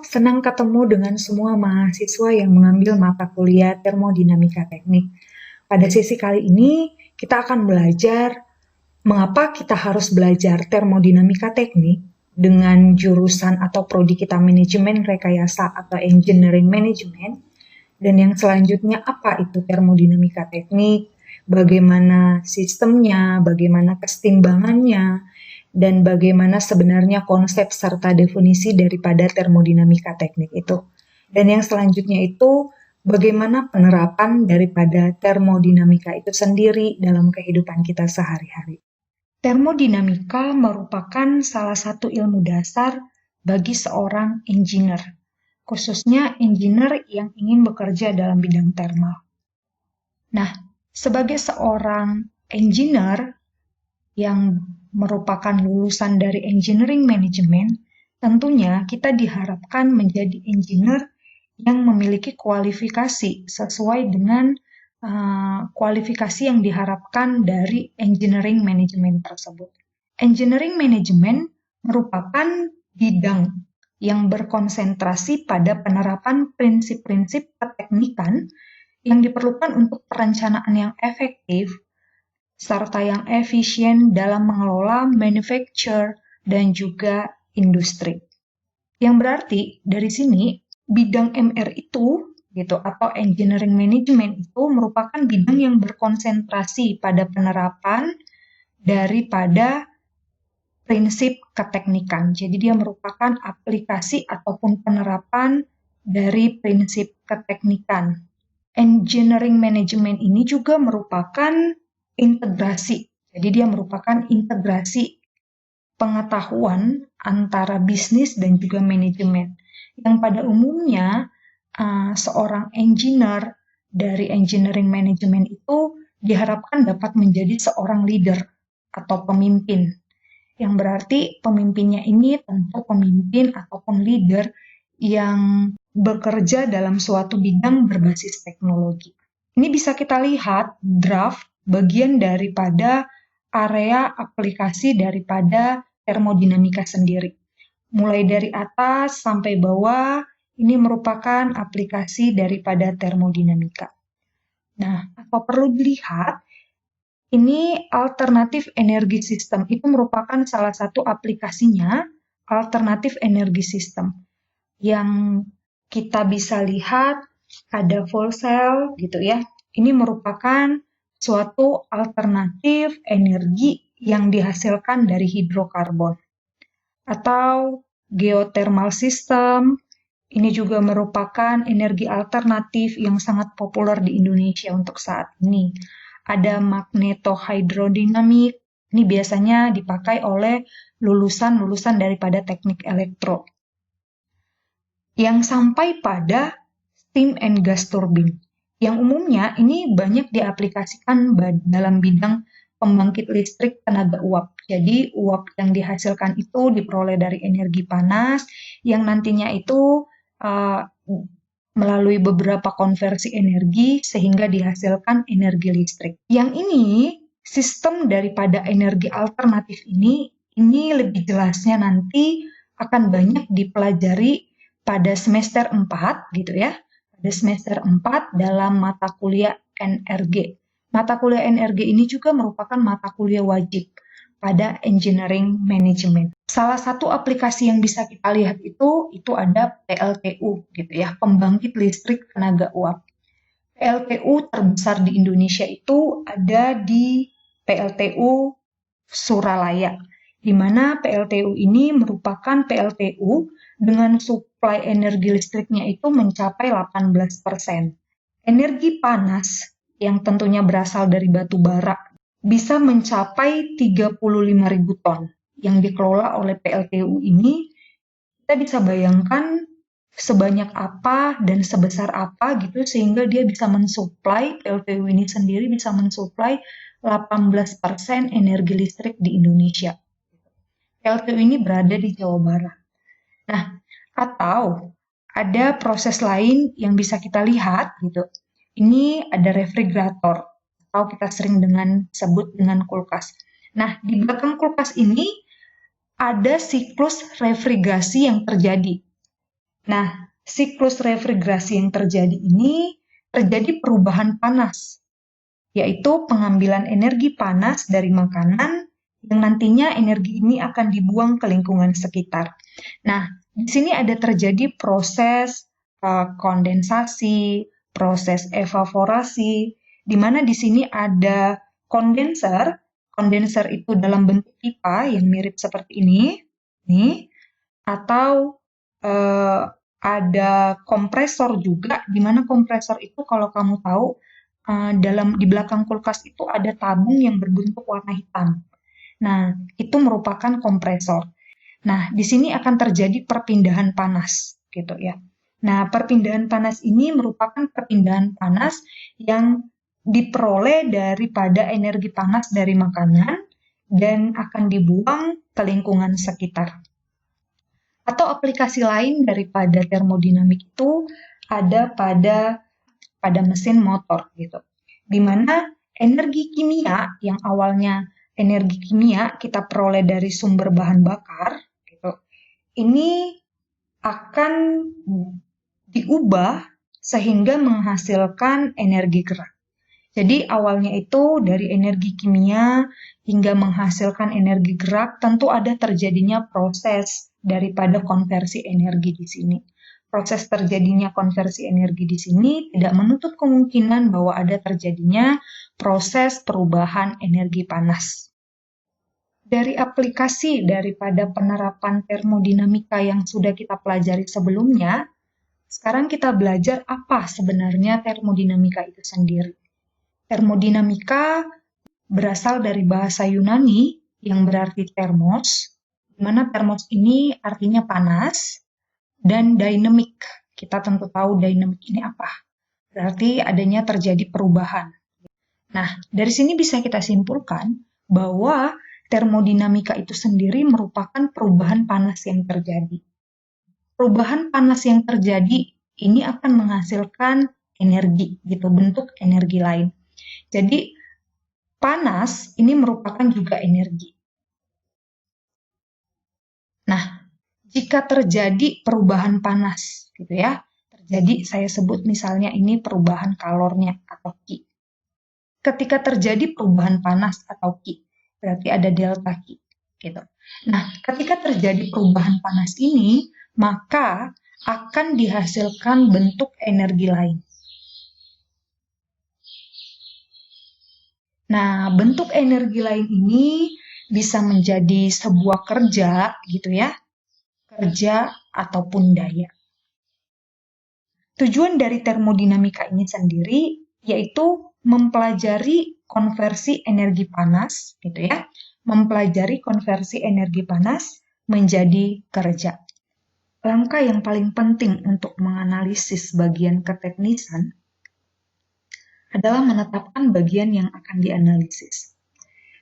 senang ketemu dengan semua mahasiswa yang mengambil mata kuliah termodinamika teknik. Pada sesi kali ini, kita akan belajar mengapa kita harus belajar termodinamika teknik dengan jurusan atau prodi kita manajemen rekayasa atau engineering management, dan yang selanjutnya apa itu termodinamika teknik, bagaimana sistemnya, bagaimana kesetimbangannya, dan bagaimana sebenarnya konsep serta definisi daripada termodinamika teknik itu. Dan yang selanjutnya itu bagaimana penerapan daripada termodinamika itu sendiri dalam kehidupan kita sehari-hari. Termodinamika merupakan salah satu ilmu dasar bagi seorang engineer, khususnya engineer yang ingin bekerja dalam bidang thermal. Nah, sebagai seorang engineer yang merupakan lulusan dari engineering management, tentunya kita diharapkan menjadi engineer yang memiliki kualifikasi sesuai dengan kualifikasi yang diharapkan dari engineering management tersebut. Engineering management merupakan bidang yang berkonsentrasi pada penerapan prinsip-prinsip keteknikan yang diperlukan untuk perencanaan yang efektif serta yang efisien dalam mengelola manufacture dan juga industri. Yang berarti dari sini bidang MR itu gitu atau engineering management itu merupakan bidang yang berkonsentrasi pada penerapan daripada prinsip keteknikan. Jadi dia merupakan aplikasi ataupun penerapan dari prinsip keteknikan. Engineering management ini juga merupakan integrasi. Jadi dia merupakan integrasi pengetahuan antara bisnis dan juga manajemen. Yang pada umumnya seorang engineer dari engineering management itu diharapkan dapat menjadi seorang leader atau pemimpin. Yang berarti pemimpinnya ini tentu pemimpin ataupun leader yang bekerja dalam suatu bidang berbasis teknologi. Ini bisa kita lihat draft bagian daripada area aplikasi daripada termodinamika sendiri. Mulai dari atas sampai bawah, ini merupakan aplikasi daripada termodinamika. Nah, apa perlu dilihat, ini alternatif energi sistem, itu merupakan salah satu aplikasinya, alternatif energi sistem. Yang kita bisa lihat, ada fuel cell gitu ya. Ini merupakan suatu alternatif energi yang dihasilkan dari hidrokarbon. Atau geothermal system, ini juga merupakan energi alternatif yang sangat populer di Indonesia untuk saat ini. Ada magnetohydrodinamik, ini biasanya dipakai oleh lulusan-lulusan daripada teknik elektro. Yang sampai pada steam and gas turbine, yang umumnya ini banyak diaplikasikan dalam bidang pembangkit listrik tenaga uap. Jadi uap yang dihasilkan itu diperoleh dari energi panas yang nantinya itu melalui beberapa konversi energi sehingga dihasilkan energi listrik. Yang ini sistem daripada energi alternatif ini lebih jelasnya nanti akan banyak dipelajari pada semester 4 gitu ya. Pada semester 4 dalam mata kuliah NRG. Mata kuliah NRG ini juga merupakan mata kuliah wajib pada engineering management. Salah satu aplikasi yang bisa kita lihat itu ada PLTU gitu ya, pembangkit listrik tenaga uap. PLTU terbesar di Indonesia itu ada di PLTU Suralaya, di mana PLTU ini merupakan PLTU dengan suplai energi listriknya itu mencapai 18%. Energi panas yang tentunya berasal dari batu bara bisa mencapai 35.000 ton yang dikelola oleh PLTU ini. Kita bisa bayangkan sebanyak apa dan sebesar apa gitu sehingga dia bisa mensuplai, PLTU ini sendiri bisa mensuplai 18% energi listrik di Indonesia. PLTU ini berada di Jawa Barat. Nah, atau ada proses lain yang bisa kita lihat gitu. Ini ada refrigerator atau kita sering sebut dengan kulkas. Nah, di belakang kulkas ini ada siklus refrigerasi yang terjadi. Nah, siklus refrigerasi yang terjadi ini terjadi perubahan panas, yaitu pengambilan energi panas dari makanan yang nantinya energi ini akan dibuang ke lingkungan sekitar. Nah, di sini ada terjadi proses kondensasi, proses evaporasi, di mana di sini ada kondenser. Kondenser itu dalam bentuk pipa yang mirip seperti ini, nih, atau ada kompresor juga, di mana kompresor itu kalau kamu tahu di belakang kulkas itu ada tabung yang berbentuk warna hitam. Nah, itu merupakan kompresor. Nah, di sini akan terjadi perpindahan panas, gitu ya. Nah, perpindahan panas ini merupakan perpindahan panas yang diperoleh daripada energi panas dari makanan dan akan dibuang ke lingkungan sekitar. Atau aplikasi lain daripada termodinamik itu ada pada mesin motor gitu. Di mana energi kimia yang awalnya energi kimia kita peroleh dari sumber bahan bakar gitu. Ini akan diubah sehingga menghasilkan energi gerak. Jadi awalnya itu dari energi kimia hingga menghasilkan energi gerak tentu ada terjadinya proses daripada konversi energi di sini. Proses terjadinya konversi energi di sini tidak menutup kemungkinan bahwa ada terjadinya proses perubahan energi panas. Dari aplikasi daripada penerapan termodinamika yang sudah kita pelajari sebelumnya, sekarang kita belajar apa sebenarnya termodinamika itu sendiri. Termodinamika berasal dari bahasa Yunani yang berarti termos, di mana termos ini artinya panas, dan dynamic. Kita tentu tahu dynamic ini apa. Berarti adanya terjadi perubahan. Nah, dari sini bisa kita simpulkan bahwa termodinamika itu sendiri merupakan perubahan panas yang terjadi. Perubahan panas yang terjadi ini akan menghasilkan energi, gitu, bentuk energi lain. Jadi, panas ini merupakan juga energi. Nah, jika terjadi perubahan panas, gitu ya, terjadi saya sebut misalnya ini perubahan kalornya atau Q. Ketika terjadi perubahan panas atau Q, berarti ada delta Q, gitu. Nah, ketika terjadi perubahan panas ini, maka akan dihasilkan bentuk energi lain. Nah, bentuk energi lain ini bisa menjadi sebuah kerja, gitu ya, kerja ataupun daya. Tujuan dari termodinamika ini sendiri yaitu mempelajari konversi energi panas, gitu ya, mempelajari konversi energi panas menjadi kerja. Langkah yang paling penting untuk menganalisis bagian keteknisan adalah menetapkan bagian yang akan dianalisis.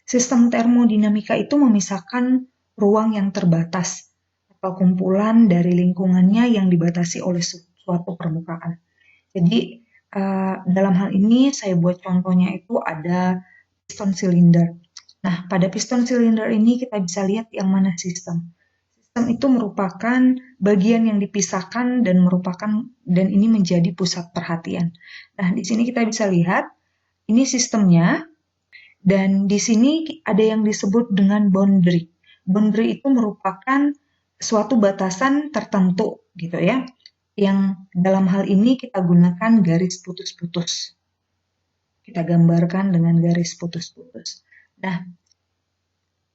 Sistem termodinamika itu memisahkan ruang yang terbatas atau kumpulan dari lingkungannya yang dibatasi oleh suatu permukaan. Jadi dalam hal ini saya buat contohnya itu ada piston silinder. Nah, pada piston silinder ini kita bisa lihat yang mana sistem. Sistem itu merupakan bagian yang dipisahkan dan ini menjadi pusat perhatian. Nah, di sini kita bisa lihat ini sistemnya. Dan di sini ada yang disebut dengan boundary. Boundary itu merupakan suatu batasan tertentu gitu ya. Yang dalam hal ini kita gunakan garis putus-putus. Kita gambarkan dengan garis putus-putus. Nah,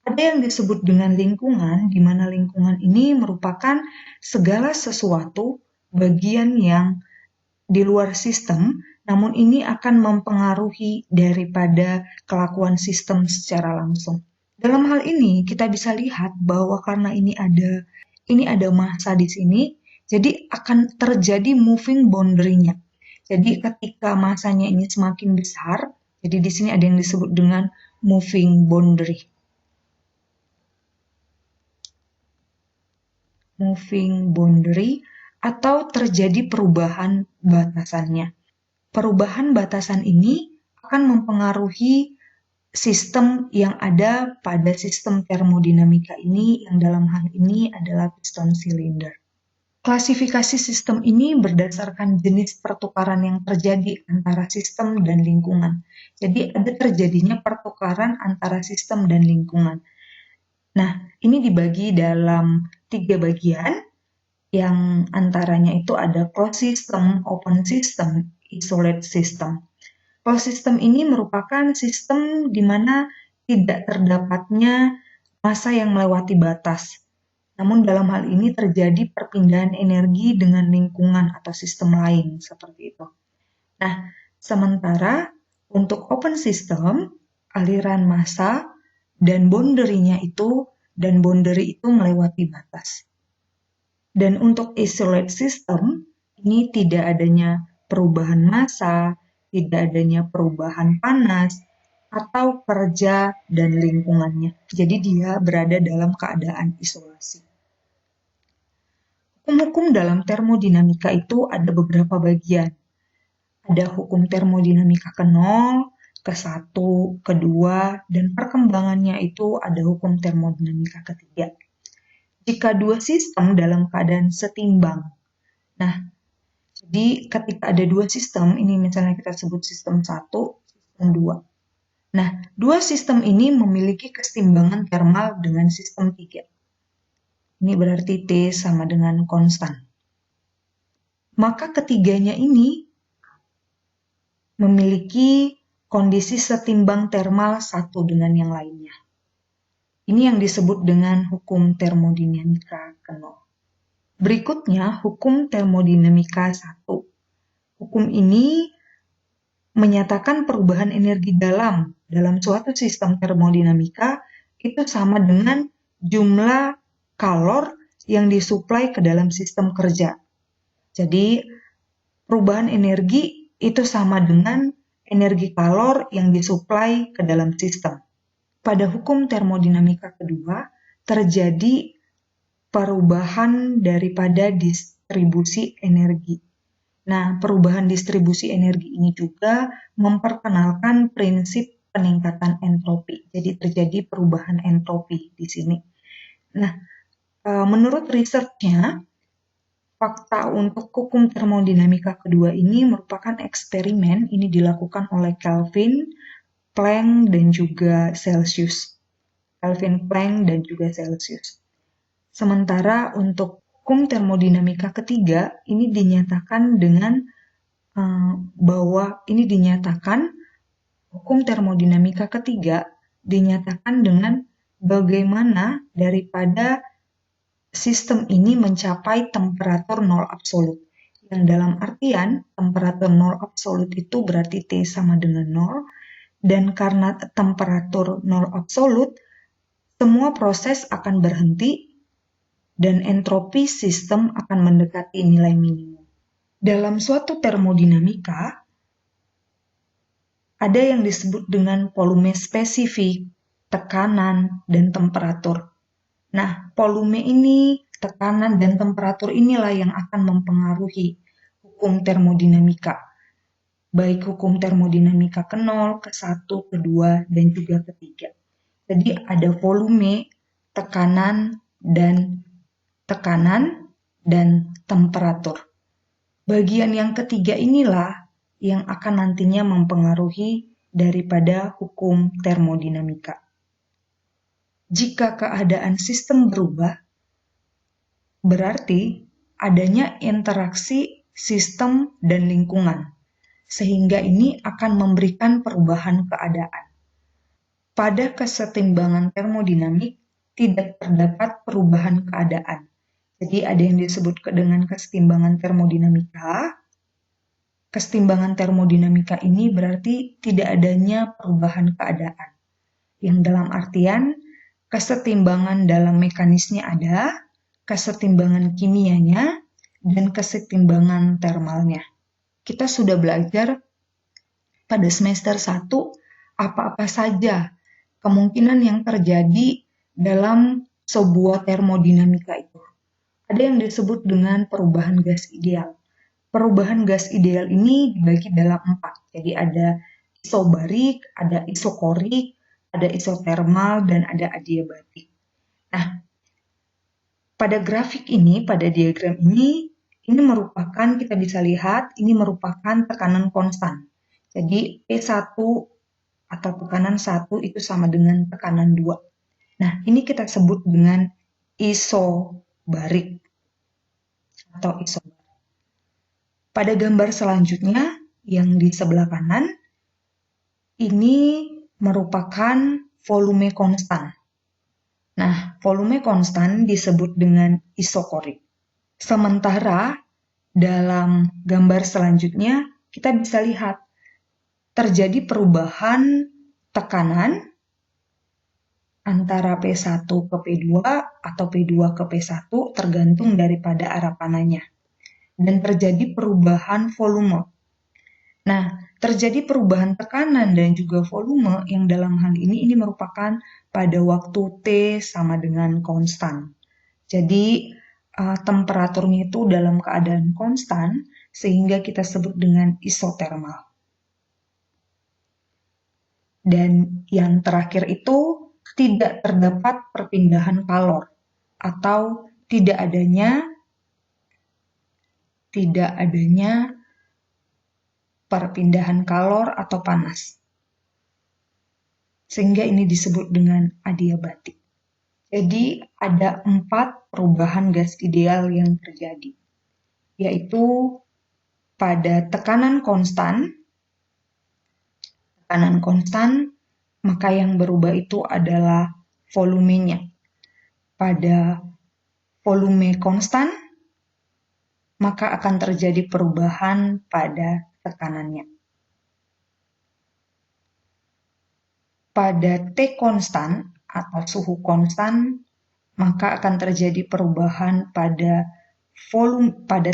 ada yang disebut dengan lingkungan, di mana lingkungan ini merupakan segala sesuatu bagian yang di luar sistem, namun ini akan mempengaruhi daripada kelakuan sistem secara langsung. Dalam hal ini kita bisa lihat bahwa karena ini ada massa di sini, jadi akan terjadi moving boundary-nya. Jadi ketika massanya ini semakin besar, jadi di sini ada yang disebut dengan moving boundary. Moving boundary atau terjadi perubahan batasannya. Perubahan batasan ini akan mempengaruhi sistem yang ada pada sistem termodinamika ini yang dalam hal ini adalah piston silinder. Klasifikasi sistem ini berdasarkan jenis pertukaran yang terjadi antara sistem dan lingkungan. Jadi ada terjadinya pertukaran antara sistem dan lingkungan. Nah, ini dibagi dalam 3 bagian, yang antaranya itu ada closed system, open system, isolate system. Closed system ini merupakan sistem di mana tidak terdapatnya massa yang melewati batas. Namun dalam hal ini terjadi perpindahan energi dengan lingkungan atau sistem lain, seperti itu. Nah, sementara untuk open system, aliran massa dan boundary-nya itu, dan boundary itu melewati batas. Dan untuk isolate system, ini tidak adanya perubahan massa, tidak adanya perubahan panas, atau kerja dan lingkungannya. Jadi dia berada dalam keadaan isolasi. Hukum-hukum dalam termodinamika itu ada beberapa bagian. Ada hukum termodinamika ke-0, ke-1, ke-2, dan perkembangannya itu ada hukum termodinamika ke-3. Jika dua sistem dalam keadaan setimbang, nah, jadi ketika ada dua sistem, ini misalnya kita sebut sistem 1, sistem 2. Nah, dua sistem ini memiliki kesetimbangan thermal dengan sistem 3. Ini berarti T sama dengan konstan. Maka ketiganya ini memiliki kondisi setimbang thermal satu dengan yang lainnya. Ini yang disebut dengan hukum termodinamika ke-0. Berikutnya, hukum termodinamika 1. Hukum ini menyatakan perubahan energi dalam suatu sistem termodinamika itu sama dengan jumlah kalor yang disuplai ke dalam sistem kerja. Jadi, perubahan energi itu sama dengan energi kalor yang disuplai ke dalam sistem. Pada hukum termodinamika kedua, terjadi perubahan daripada distribusi energi. Nah, perubahan distribusi energi ini juga memperkenalkan prinsip peningkatan entropi. Jadi terjadi perubahan entropi di sini. Nah, menurut research-nya, fakta untuk hukum termodinamika kedua ini merupakan eksperimen. Ini dilakukan oleh Kelvin, Planck, dan juga Celsius. Kelvin, Planck, dan juga Celsius. Sementara untuk hukum termodinamika ketiga, ini dinyatakan dengan bahwa ini dinyatakan hukum termodinamika ketiga dinyatakan dengan bagaimana daripada sistem ini mencapai temperatur nol absolut. Yang dalam artian temperatur nol absolut itu berarti T sama dengan 0, dan karena temperatur nol absolut, semua proses akan berhenti dan entropi sistem akan mendekati nilai minimum. Dalam suatu termodinamika, ada yang disebut dengan volume spesifik, tekanan, dan temperatur. Nah, volume ini, tekanan, dan temperatur inilah yang akan mempengaruhi hukum termodinamika. Baik hukum termodinamika ke-0, ke-1, ke-2, dan juga ke-3. Jadi ada volume, tekanan, dan temperatur. Bagian yang ketiga inilah yang akan nantinya mempengaruhi daripada hukum termodinamika. Jika keadaan sistem berubah, berarti adanya interaksi sistem dan lingkungan, sehingga ini akan memberikan perubahan keadaan. Pada kesetimbangan termodinamik, tidak terdapat perubahan keadaan. Jadi ada yang disebut dengan kesetimbangan termodinamika. Kesetimbangan termodinamika ini berarti tidak adanya perubahan keadaan. Yang dalam artian, kesetimbangan dalam mekanisnya ada, kesetimbangan kimianya, dan kesetimbangan termalnya. Kita sudah belajar pada semester 1 apa-apa saja kemungkinan yang terjadi dalam sebuah termodinamika itu. Ada yang disebut dengan perubahan gas ideal. Perubahan gas ideal ini dibagi dalam 4. Jadi ada isobarik, ada isokorik, ada isotermal, dan ada adiabatik. Nah, Pada grafik ini, pada diagram ini merupakan, kita bisa lihat, ini merupakan tekanan konstan. Jadi P1 atau tekanan 1 itu sama dengan tekanan 2. Nah, ini kita sebut dengan isobarik atau isobar. Pada gambar selanjutnya, yang di sebelah kanan, ini merupakan volume konstan. Nah, volume konstan disebut dengan isokorik. Sementara dalam gambar selanjutnya, kita bisa lihat terjadi perubahan tekanan antara P1 ke P2 atau P2 ke P1 tergantung daripada arah panahnya. Dan terjadi perubahan volume. Nah, terjadi perubahan tekanan dan juga volume yang dalam hal ini merupakan pada waktu T sama dengan konstan. Jadi, temperaturnya itu dalam keadaan konstan sehingga kita sebut dengan isotermal. Dan yang terakhir itu tidak terdapat perpindahan kalor atau tidak adanya perpindahan kalor atau panas. Sehingga ini disebut dengan adiabatik. Jadi ada 4 perubahan gas ideal yang terjadi, yaitu pada tekanan konstan, maka yang berubah itu adalah volumenya. Pada volume konstan, maka akan terjadi perubahan pada tekanannya. Pada T konstan atau suhu konstan, maka akan terjadi perubahan pada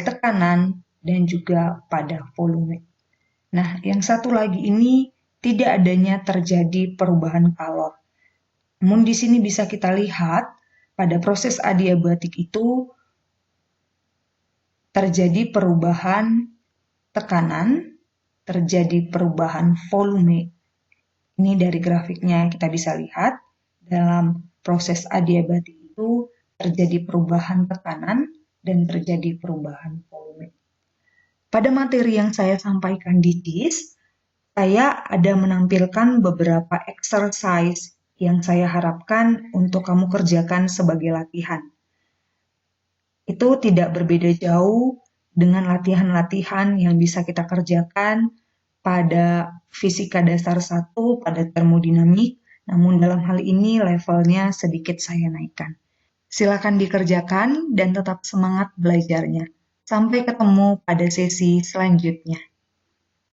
tekanan dan juga pada volume. Nah, yang satu lagi ini tidak adanya terjadi perubahan kalor. Namun di sini bisa kita lihat pada proses adiabatik itu terjadi perubahan tekanan, terjadi perubahan volume. Ini dari grafiknya kita bisa lihat dalam proses adiabatik itu terjadi perubahan tekanan dan terjadi perubahan volume. Pada materi yang saya sampaikan di JIS, saya ada menampilkan beberapa exercise yang saya harapkan untuk kamu kerjakan sebagai latihan. Itu tidak berbeda jauh dengan latihan-latihan yang bisa kita kerjakan pada fisika dasar 1, pada termodinamik, namun dalam hal ini levelnya sedikit saya naikkan. Silakan dikerjakan dan tetap semangat belajarnya. Sampai ketemu pada sesi selanjutnya.